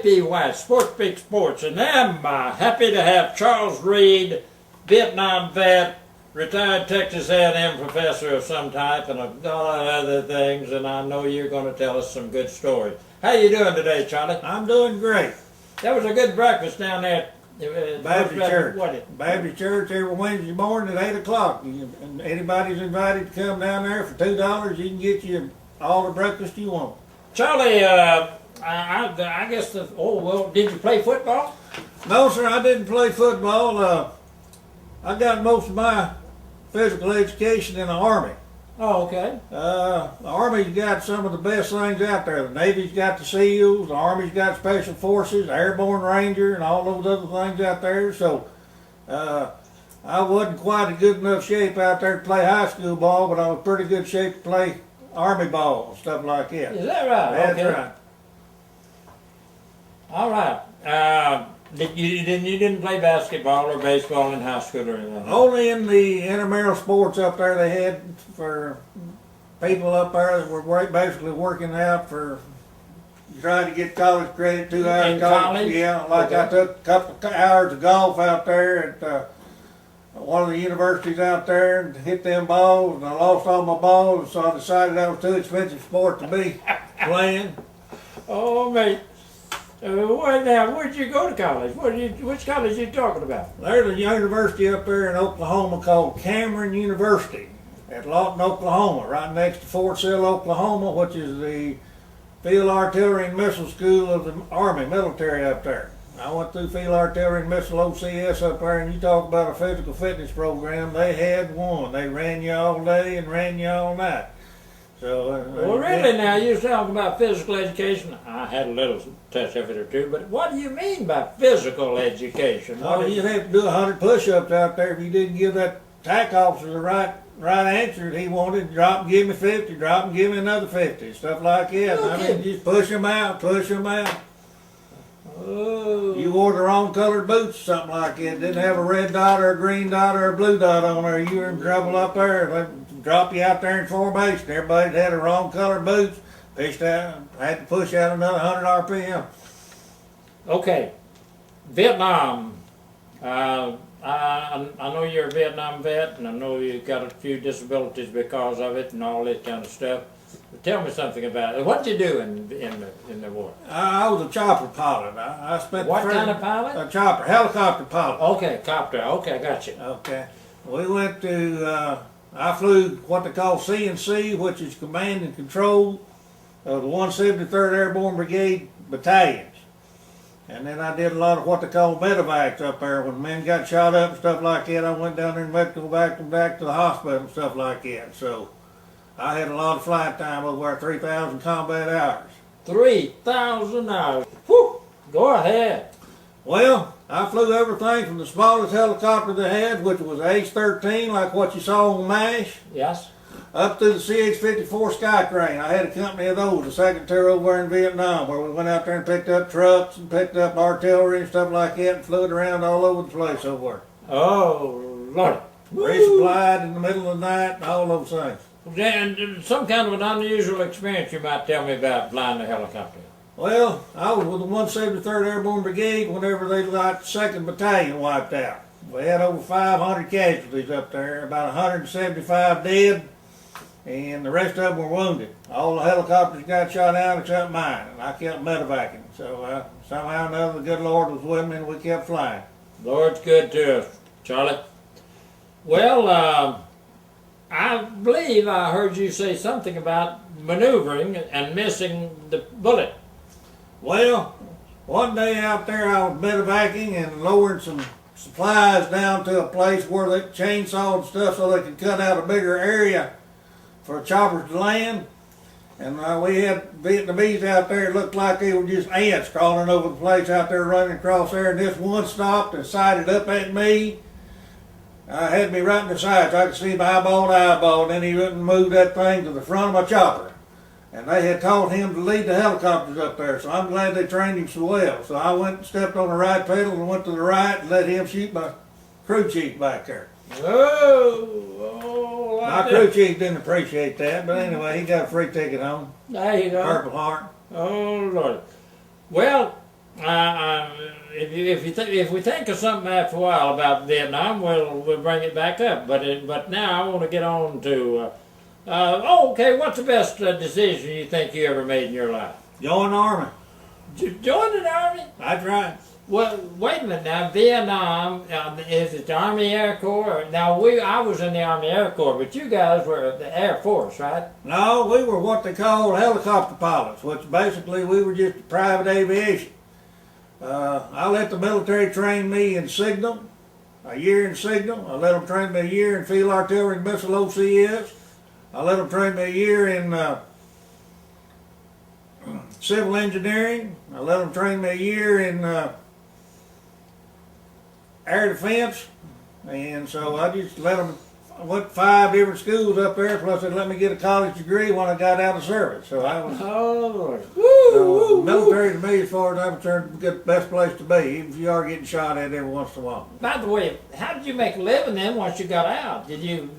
P. White, SportsSpeak Sports, and I'm happy to have Charles Reed, Vietnam vet, retired Texas A&M professor of some type, and a lot of other things, and I know you're going to tell us some good stories. How you doing today, Charlie? I'm doing great. That was a good breakfast down there at Baptist Church. What? Baptist Church every Wednesday morning at 8 o'clock. And anybody's invited to come down there for $2. You can get you all the breakfast you want. Charlie, I guess did you play football? No, sir, I didn't play football. I got most of my physical education in the Army. Oh, okay. The Army's got some of the best things out there. The Navy's got the SEALs, the Army's got Special Forces, Airborne Ranger, and all those other things out there. So I wasn't quite in good enough shape out there to play high school ball, but I was pretty good shape to play Army ball and stuff like that. Is that right? That's okay. right. All right. You didn't play basketball or baseball in high school or anything? Only in the intramural sports up there they had for people up there that were basically working out for trying to get college credit, 2 hours in college. Yeah, like okay. I took a couple hours of golf out there at one of the universities out there and hit them balls, and I lost all my balls, so I decided that was too expensive sport to be playing. Oh, mate. Where'd you go to college? Which college are you talking about? There's a university up there in Oklahoma called Cameron University at Lawton, Oklahoma, right next to Fort Sill, Oklahoma, which is the Field Artillery and Missile School of the Army military up there. I went through Field Artillery and Missile OCS up there, and you talk about a physical fitness program, they had one. They ran you all day and ran you all night. So, well, really now, you're talking about physical education. I had a little touch of it or two, but what do you mean by physical education? Oh, you'd have to do 100 push-ups out there if you didn't give that TAC officer the right answer that he wanted. Drop and give me 50, drop and give me another 50, stuff like that. Okay. I mean, just push them out, push them out. Oh. You wore the wrong colored boots or something like that. Didn't have a red dot or a green dot or a blue dot on there. You were in trouble up there. They'd drop you out there in formation. Everybody had the wrong colored boots. Pushed out, had to push out another 100 RPM. Okay, Vietnam. I know you're a Vietnam vet, and I know you've got a few disabilities because of it and all this kind of stuff. But tell me something about it. What did you do in the war? I was a chopper pilot. I spent what kind of pilot? A chopper, helicopter pilot. Okay, copter. Okay, I got you. Okay, we went to. I flew what they call CNC, which is Command and Control of the 173rd Airborne Brigade battalions. And then I did a lot of what they call medevacs up there. When men got shot up and stuff like that, I went down there and medevaced them back to the hospital and stuff like that. So I had a lot of flight time, over 3,000 combat hours. 3,000 hours. Whew! Go ahead. Well, I flew everything from the smallest helicopter they had, which was H-13, like what you saw on MASH. Yes. Up to the CH-54 Sky Crane. I had a company of those, the second tour over there in Vietnam, where we went out there and picked up trucks and picked up artillery and stuff like that and flew it around all over the place over there. Oh, Lord. Resupplied in the middle of the night and all those things. And some kind of an unusual experience you might tell me about flying a helicopter. Well, I was with the 173rd Airborne Brigade whenever they got the 2nd Battalion wiped out. We had over 500 casualties up there, about 175 dead, and the rest of them were wounded. All the helicopters got shot out except mine, and I kept medevacing. So somehow or another, the good Lord was with me, and we kept flying. Lord's good to us, Charlie. Well, I believe I heard you say something about maneuvering and missing the bullet. Well, one day out there I was medevacing and lowering some supplies down to a place where they chainsawed stuff so they could cut out a bigger area for choppers to land. And we had Vietnamese out there. It looked like they were just ants crawling over the place out there running across there. And this one stopped and sighted up at me. Had me right in the sides. I could see him eyeball to eyeball. And then he wouldn't move that thing to the front of my chopper. And they had taught him to lead the helicopters up there, so I'm glad they trained him so well. So I went and stepped on the right pedal and went to the right and let him shoot my crew chief back there. Oh, my crew chief didn't appreciate that, but anyway, he got a free ticket home. There you go. Purple Heart. Oh, Lord. Well, If we think of something after a while about Vietnam, we'll bring it back up. But now I want to get on to. Okay, what's the best decision you think you ever made in your life? Join the Army. Join the Army? That's right. Well, wait a minute now. Vietnam, is it the Army Air Corps? Now, I was in the Army Air Corps, but you guys were the Air Force, right? No, we were what they call helicopter pilots, which basically we were just private aviation. I let the military train me in signal, a year in signal. I let them train me a year in field artillery and missile OCS. I let them train me a year in civil engineering. I let them train me a year in air defense. And so I just let them, I went to 5 different schools up there, plus they let me get a college degree when I got out of service. So I was, Lord. military to me, as far as I'm concerned, is the best place to be, even if you are getting shot at every once in a while. By the way, how did you make a living then once you got out? Did you?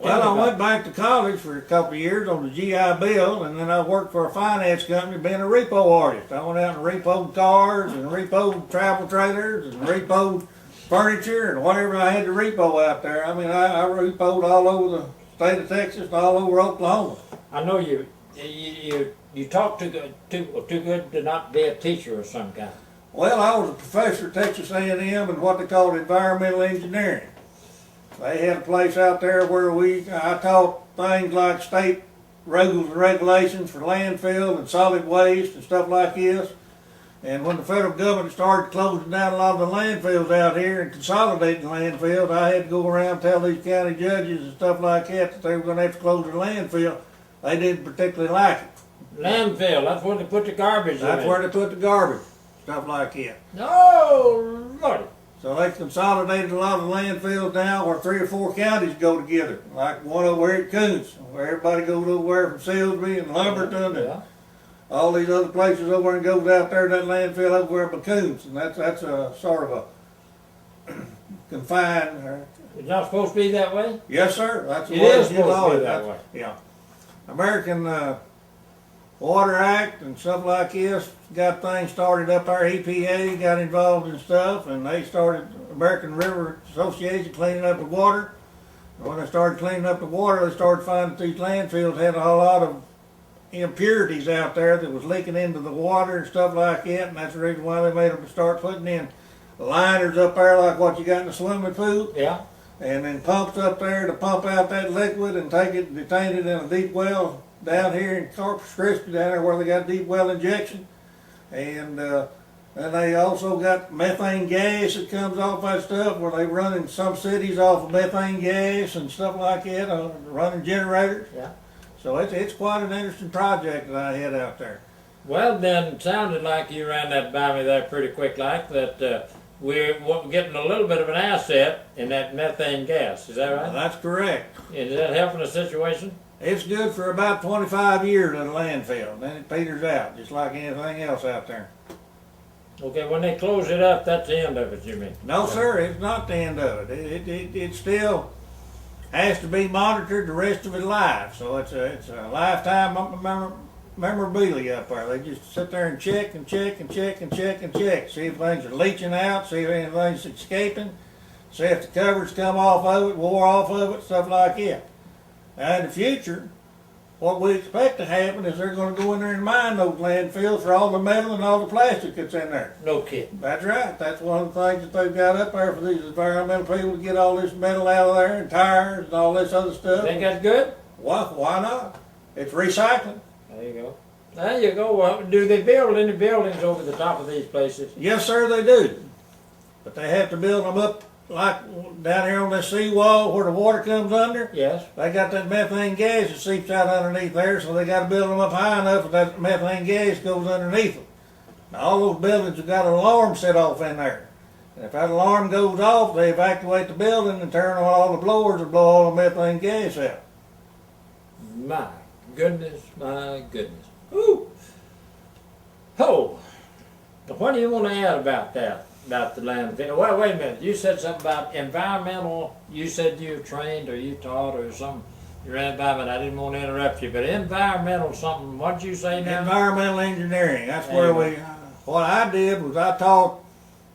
Well, I went back to college for a couple of years on the GI Bill, and then I worked for a finance company being a repo artist. I went out and repoed cars and repoed travel trailers and repoed furniture and whatever I had to repo out there. I mean, I repoed all over the state of Texas and all over Oklahoma. I know you talk too good to not be a teacher of some kind. Well, I was a professor at Texas A&M in what they called environmental engineering. They had a place out there where I taught things like state rules and regulations for landfill and solid waste and stuff like this. And when the federal government started closing down a lot of the landfills out here and consolidating landfills, I had to go around and tell these county judges and stuff like that they were going to have to close their landfill. They didn't particularly like it. Landfill, that's where they put the garbage in. That's where they put the garbage, stuff like that. Oh, Lordy. So they consolidated a lot of landfills now where 3 or 4 counties go together, like one over here at Coons, where everybody goes over there from Silsbee and Lumberton and all these other places over and goes out there to that landfill over there at Coons, and that's a sort of a confined. It's not supposed to be that way? Yes, sir. That's the It way is supposed to be that way. Yeah. American Water Act and stuff like this got things started up there. EPA got involved in stuff, and they started American River Association cleaning up the water. And when they started cleaning up the water, they started finding that these landfills had a whole lot of impurities out there that was leaking into the water and stuff like that, and that's the reason why they made them start putting in liners up there like what you got in the swimming pool. Yeah. And then pumps up there to pump out that liquid and take it and detain it in a deep well down here in Corpus Christi, down there where they got deep well injection. And then they also got methane gas that comes off that stuff, where they running some cities off of methane gas and stuff like that, running generators. Yeah. So it's quite an interesting project that I had out there. Well, then, it sounded like you ran that by me there pretty quick, like that we're getting a little bit of an asset in that methane gas. Is that right? That's correct. Is that helping the situation? It's good for about 25 years at a landfill. Then it peters out, just like anything else out there. Okay, when they close it up, that's the end of it, you mean? No, sir, it's not the end of it. It still has to be monitored the rest of its life. So it's a lifetime memorabilia up there. They just sit there and check and check and check and check and check. See if things are leaching out, see if anything's escaping, see if the covers come off of it, wore off of it, stuff like that. Now in the future, what we expect to happen is they're going to go in there and mine those landfills for all the metal and all the plastic that's in there. No kidding. That's right. That's one of the things that they've got up there for these environmental people to get all this metal out of there and tires and all this other stuff. Think that's good? Why not? It's recycling. There you go. There you go. Well, do they build any buildings over the top of these places? Yes, sir, they do. But they have to build them up like down here on this seawall where the water comes under. Yes. They got that methane gas that seeps out underneath there, so they got to build them up high enough that that methane gas goes underneath them. Now, all those buildings have got an alarm set off in there. And if that alarm goes off, they evacuate the building and turn on all the blowers and blow all the methane gas out. My goodness, my goodness. Ooh. Oh. What do you want to add about that? About the landfill? Well, wait a minute. You said something about environmental. You said you trained or you taught or something. You ran by me. I didn't want to interrupt you, but environmental something. What did you say now? Environmental engineering. That's where what I did was I taught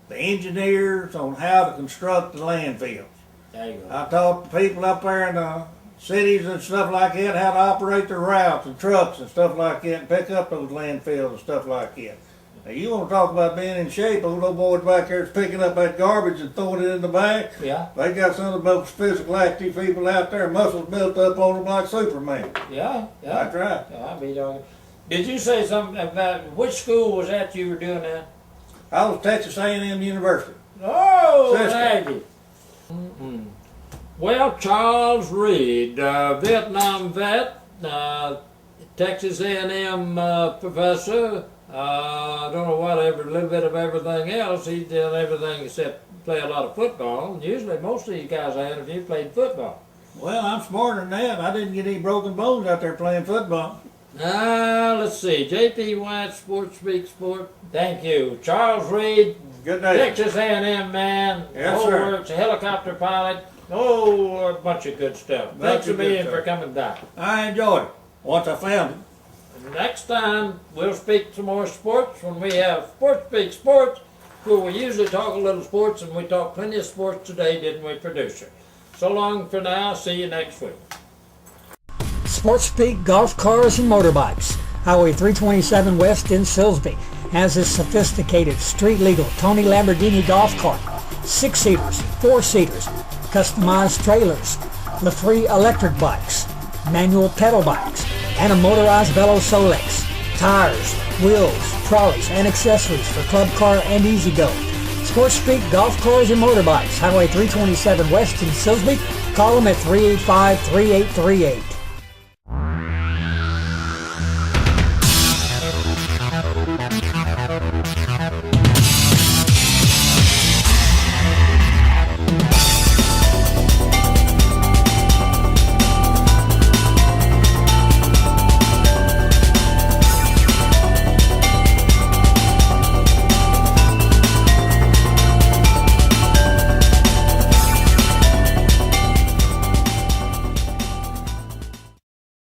the engineers on how to construct the landfills. There you go. I taught the people up there in the cities and stuff like that how to operate their routes and trucks and stuff like that and pick up those landfills and stuff like that. Now you want to talk about being in shape, those little boys back there is picking up that garbage and throwing it in the back. Yeah. They got some of the most physical active people out there, muscles built up on them like Superman. Yeah. That's right. Yeah, I'll be talking. Did you say something about which school was that you were doing that? I was Texas A&M University. Oh, Sister. thank you. Well, Charles Reed, Vietnam vet, Texas A&M professor. I don't know whatever, a little bit of everything else. He did everything except play a lot of football. Usually, most of you guys I interviewed played football. Well, I'm smarter than that. I didn't get any broken bones out there playing football. Let's see. J.P. White, SportsSpeak Sport. Thank you. Charles Reed, Good day. Texas A&M man. Yes, whole sir. works, a helicopter pilot. Oh, a bunch of good stuff. Thanks a of good million for stuff. coming down. I enjoyed it once I found it. Next time, we'll speak some more sports when we have SportsSpeak Sports, where we usually talk a little sports, and we talked plenty of sports today, didn't we, producer? So long for now. See you next week. SportsSpeak Golf Cars and Motorbikes. Highway 327 West in Silsbee has a sophisticated street-legal Tony Lamborghini golf cart, 6-seaters, 4-seaters, customized trailers, LaFree electric bikes, manual pedal bikes, and a motorized Velo Solex, tires, wheels, trolleys, and accessories for club car and easy-go. SportsSpeak Golf Cars and Motorbikes, Highway 327 West in Silsbee. Call them at 385-3838.